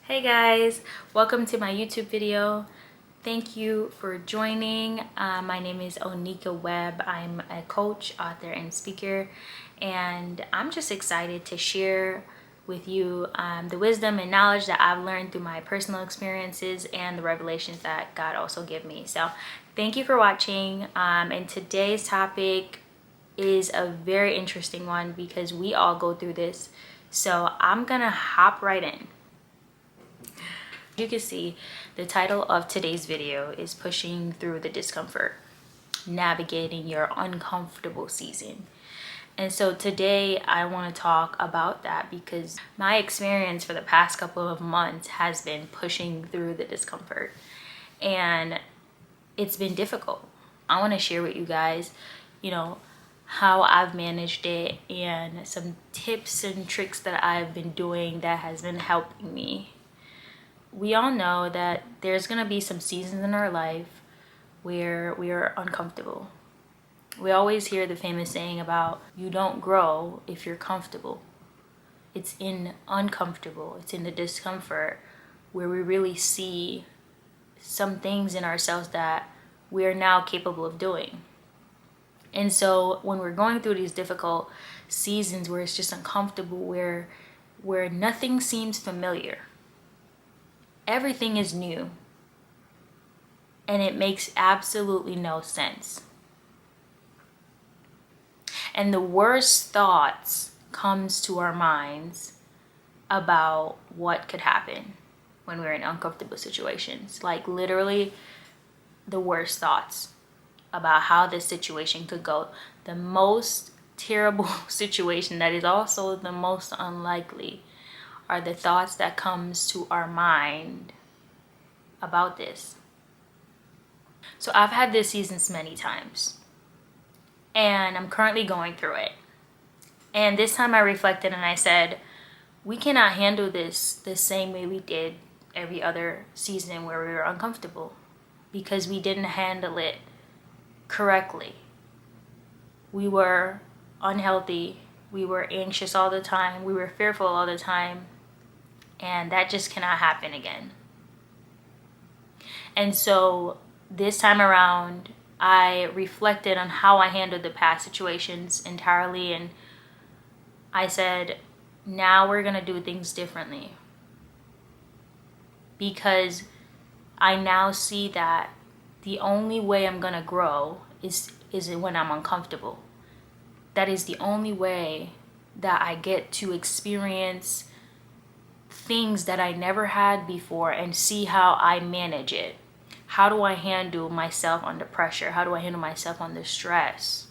Hey guys, welcome to my YouTube video. Thank you for joining. My name is Onika Webb. I'm a coach, author, and speaker, and I'm just excited to share with you the wisdom and knowledge that I've learned through my personal experiences and the revelations that God also gave me. So thank you for watching. And today's topic is a very interesting one because we all go through this. So I'm gonna hop right in. You can see the title of today's video is Pushing Through the Discomfort, Navigating Your Uncomfortable Season. And so today I want to talk about that because my experience for the past couple of months has been pushing through the discomfort, and it's been difficult. I want to share with you guys, how I've managed it and some tips and tricks that I've been doing that has been helping me. We all know that there's going to be some seasons in our life where we are uncomfortable. We always hear the famous saying about you don't grow if you're comfortable. It's in uncomfortable, it's in the discomfort where we really see some things in ourselves that we are now capable of doing. And so when we're going through these difficult seasons where it's just uncomfortable, where nothing seems familiar, everything is new, and it makes absolutely no sense. And the worst thoughts comes to our minds about what could happen when we're in uncomfortable situations. Like literally the worst thoughts about how this situation could go. The most terrible situation that is also the most unlikely are the thoughts that comes to our mind about this. So I've had this season many times, and I'm currently going through it. And this time I reflected and I said, we cannot handle this the same way we did every other season where we were uncomfortable, because we didn't handle it correctly. We were unhealthy. We were anxious all the time. We were fearful all the time. And that just cannot happen again. And so this time around, I reflected on how I handled the past situations entirely. And I said, now we're going to do things differently. Because I now see that the only way I'm going to grow is when I'm uncomfortable. That is the only way that I get to experience things that I never had before and see how I manage it. How do I handle myself under pressure? How do I handle myself under stress?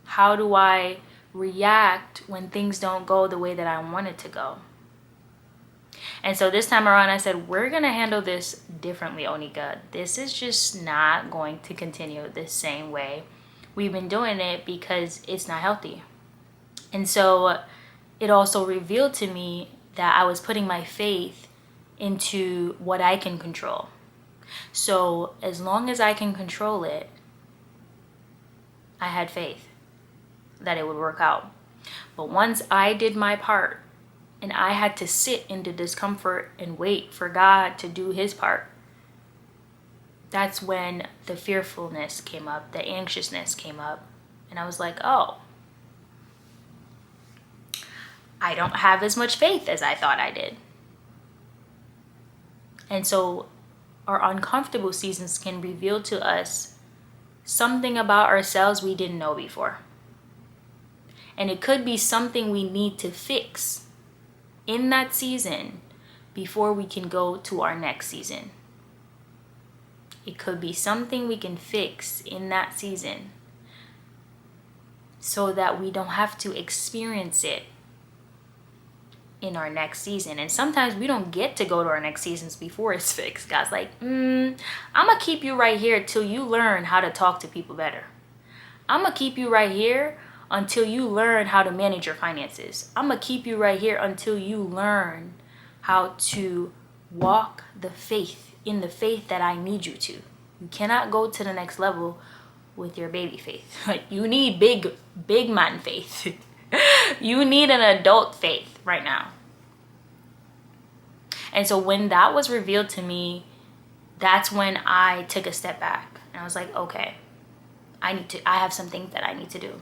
How do I react when things don't go the way that I want it to go? And so this time around I said, we're going to handle this differently, Onika. This is just not going to continue the same way we've been doing it because it's not healthy. And so it also revealed to me that I was putting my faith into what I can control. So as long as I can control it, I had faith that it would work out. But once I did my part and I had to sit in the discomfort and wait for God to do his part, that's when the fearfulness came up, the anxiousness came up. And I was like, oh, I don't have as much faith as I thought I did. And so our uncomfortable seasons can reveal to us something about ourselves we didn't know before. And it could be something we need to fix in that season before we can go to our next season. It could be something we can fix in that season so that we don't have to experience it in our next season. And sometimes we don't get to go to our next seasons before it's fixed. God's like, I'm gonna keep you right here till you learn how to talk to people better. I'm gonna keep you right here until you learn how to manage your finances. I'm gonna keep you right here until you learn how to walk in the faith that I need you to. You cannot go to the next level with your baby faith. You need big man faith. You need an adult faith right now. And so when that was revealed to me, that's when I took a step back and I was like, okay, I have some things that I need to do.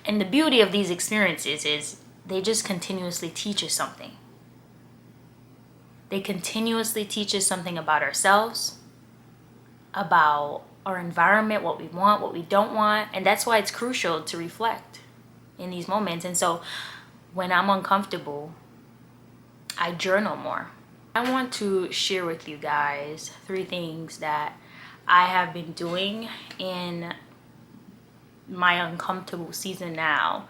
And the beauty of these experiences is they just continuously teach us something. They continuously teach us something about ourselves, about our environment, what we want, what we don't want. And that's why it's crucial to reflect in these moments. And so when I'm uncomfortable, I journal more. I want to share with you guys 3 things that I have been doing in my uncomfortable season now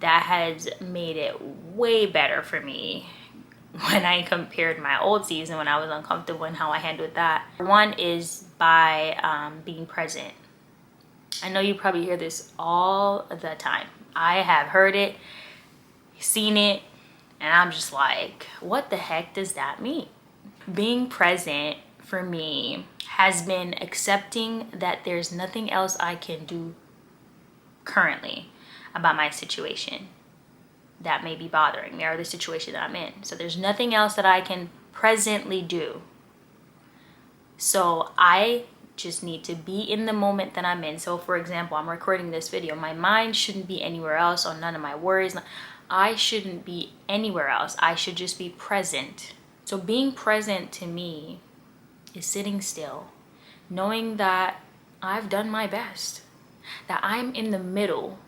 that has made it way better for me when I compared my old season when I was uncomfortable and how I handled that. One is by being present. I know you probably hear this all the time. I have heard it, seen it, and I'm just like, what the heck does that mean? Being present for me has been accepting that there's nothing else I can do currently about my situation that may be bothering me or the situation that I'm in. So there's nothing else that I can presently do. So I just need to be in the moment that I'm in. So for example, I'm recording this video. My mind shouldn't be anywhere else on none of my worries. I shouldn't be anywhere else. I should just be present. So being present to me is sitting still, knowing that I've done my best, that I'm in the middle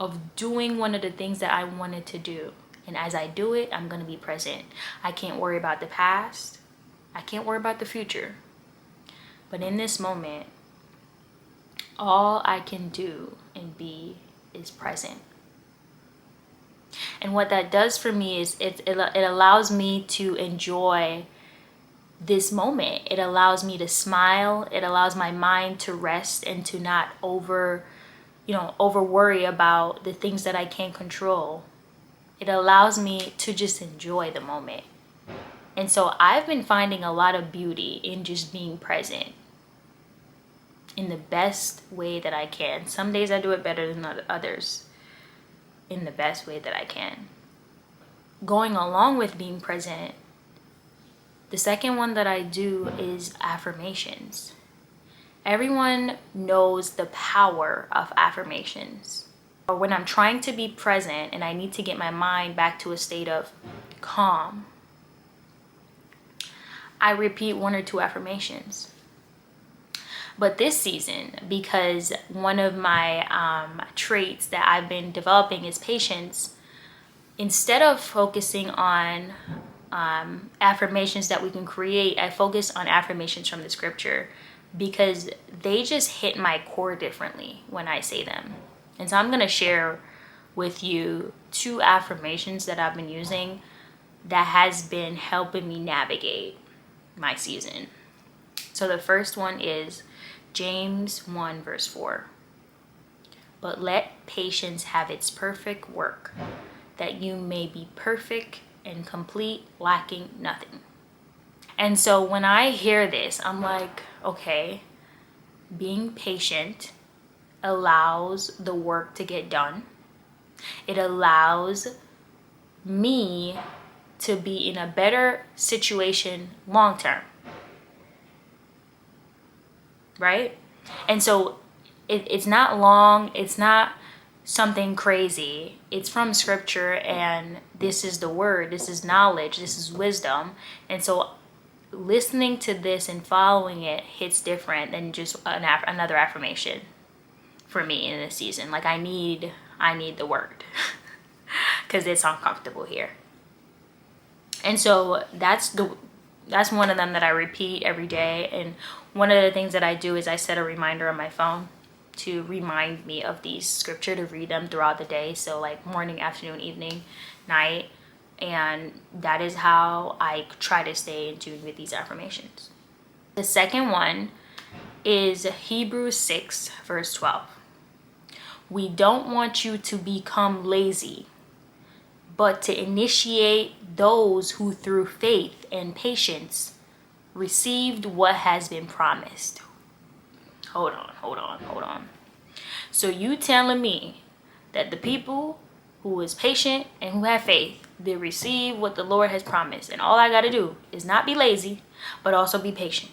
of doing one of the things that I wanted to do. And as I do it, I'm going to be present. I can't worry about the past. I can't worry about the future. But in this moment, all I can do and be is present. And what that does for me is it allows me to enjoy this moment. It allows me to smile. It allows my mind to rest and to not over worry about the things that I can't control. It allows me to just enjoy the moment. And so I've been finding a lot of beauty in just being present in the best way that I can. Some days I do it better than others, in the best way that I can. Going along with being present, the second one that I do is affirmations. Everyone knows the power of affirmations. When I'm trying to be present and I need to get my mind back to a state of calm, I repeat 1 or 2 affirmations. But this season, because one of my traits that I've been developing is patience, instead of focusing on affirmations that we can create, I focus on affirmations from the scripture because they just hit my core differently when I say them. And so I'm going to share with you 2 affirmations that I've been using that has been helping me navigate my season. So the first one is James 1 verse 4. But let patience have its perfect work, that you may be perfect and complete, lacking nothing. And so when I hear this, I'm like, okay, being patient allows the work to get done. It allows me to be in a better situation long term. Right? And so it's not long, it's not something crazy. It's from scripture, and this is the word, this is knowledge, this is wisdom. And so listening to this and following it hits different than just another affirmation for me in this season. Like I need the word because it's uncomfortable here. And so that's one of them that I repeat every day. And one of the things that I do is I set a reminder on my phone to remind me of these scripture, to read them throughout the day. So like morning, afternoon, evening, night. And that is how I try to stay in tune with these affirmations. The second one is Hebrews 6 verse 12. We don't want you to become lazy, but to initiate those who through faith and patience received what has been promised. Hold on. So you telling me that the people who is patient and who have faith to receive what the Lord has promised. And all I got to do is not be lazy, but also be patient.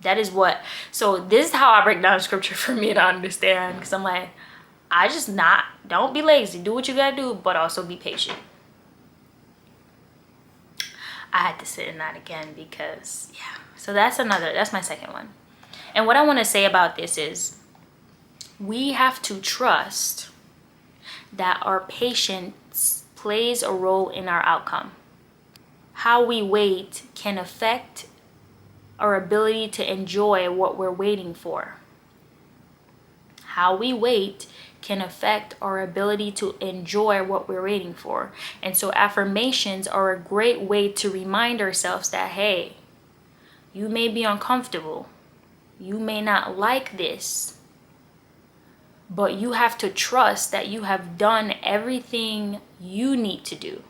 That is what, so this is how I break down scripture for me to understand. Because I'm like, don't be lazy. Do what you got to do, but also be patient. I had to sit in that again because, yeah. So that's my second one. And what I want to say about this is we have to trust that our patience plays a role in our outcome. How we wait can affect our ability to enjoy what we're waiting for. How we wait can affect our ability to enjoy what we're waiting for. And so affirmations are a great way to remind ourselves that, hey, you may be uncomfortable. You may not like this, but you have to trust that you have done everything you need to do.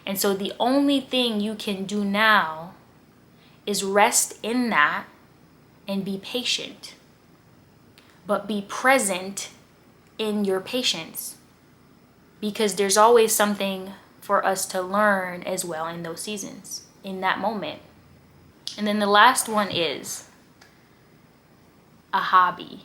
And so the only thing you can do now is rest in that and be patient. But be present in your patience, because there's always something for us to learn as well in those seasons, in that moment. And then the last one is a hobby.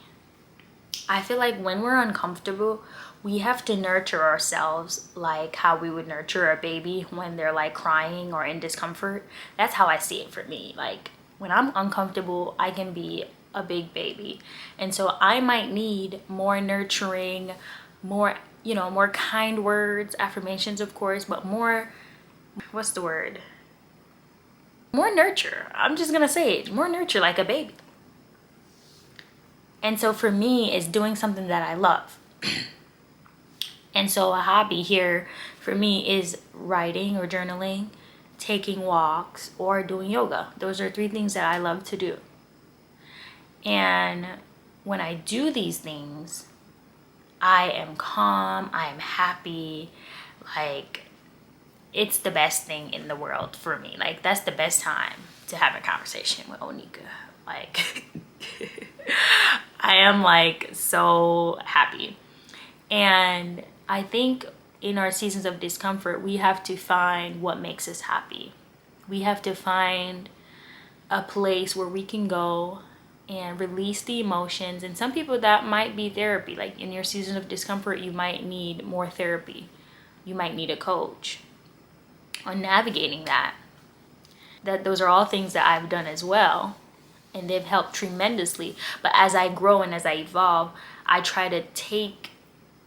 I feel like when we're uncomfortable, we have to nurture ourselves like how we would nurture a baby when they're like crying or in discomfort. That's how I see it for me. Like when I'm uncomfortable, I can be a big baby. And so I might need more nurturing, more kind words, affirmations, of course, but more, what's the word? More nurture. I'm just gonna say it, more nurture like a baby. And so for me, it's doing something that I love. And so a hobby here for me is writing or journaling, taking walks, or doing yoga. Those are 3 things that I love to do. And when I do these things, I am calm, I am happy. Like, it's the best thing in the world for me. Like, that's the best time to have a conversation with Onika. Like, I am like so happy. And I think in our seasons of discomfort, we have to find what makes us happy. We have to find a place where we can go and release the emotions. And some people, that might be therapy. Like in your season of discomfort, you might need more therapy. You might need a coach on navigating that. Those are all things that I've done as well, and they've helped tremendously. But as I grow and as I evolve, I try to take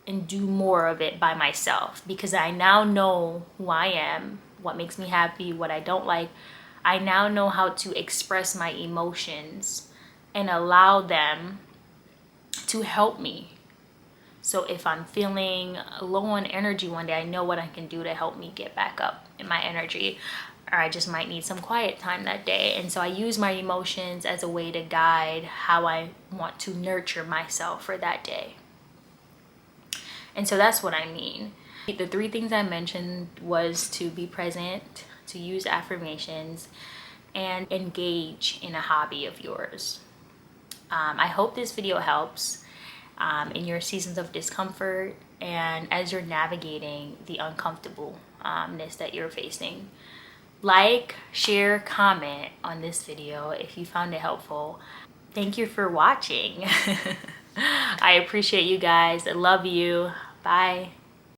and do more of it by myself, because I now know who I am, what makes me happy, what I don't like. I now know how to express my emotions and allow them to help me. So if I'm feeling low on energy one day, I know what I can do to help me get back up in my energy. Or I just might need some quiet time that day. And so I use my emotions as a way to guide how I want to nurture myself for that day. And so that's what I mean. The 3 things I mentioned was to be present, to use affirmations, and engage in a hobby of yours. I hope this video helps in your seasons of discomfort and as you're navigating the uncomfortableness that you're facing. Like, share, comment on this video if you found it helpful. Thank you for watching. I appreciate you guys. I love you. Bye.